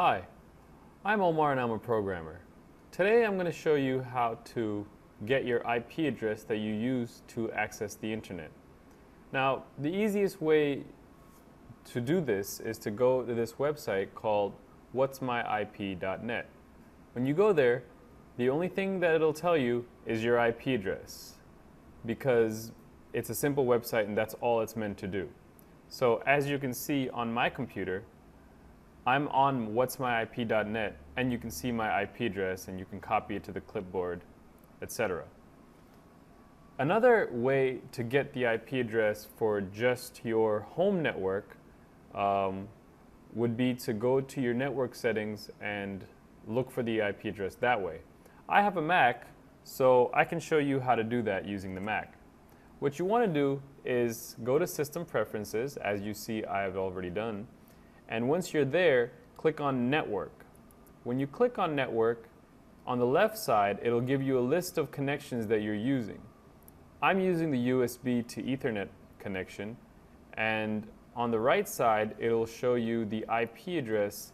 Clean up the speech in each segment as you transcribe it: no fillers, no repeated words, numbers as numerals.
Hi, I'm Omar and I'm a programmer. Today I'm going to show you how to get your IP address that you use to access the internet. Now, the easiest way to do this is to go to this website called Whatsmyipnet. When you go there, the only thing that it'll tell you is your IP address because it's a simple website and that's all it's meant to do. So as you can see on my computer, I'm on whatsmyip.net and you can see my IP address and you can copy it to the clipboard, etc. Another way to get the IP address for just your home network would be to go to your network settings and look for the IP address that way. I have a Mac, so I can show you how to do that using the Mac. What you want to do is go to System Preferences, as you see I have already done. And once you're there, click on Network. When you click on Network, on the left side, it'll give you a list of connections that you're using. I'm using the USB to Ethernet connection, and on the right side, it'll show you the IP address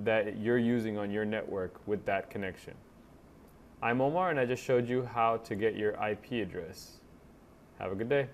that you're using on your network with that connection. I'm Omar, and I just showed you how to get your IP address. Have a good day.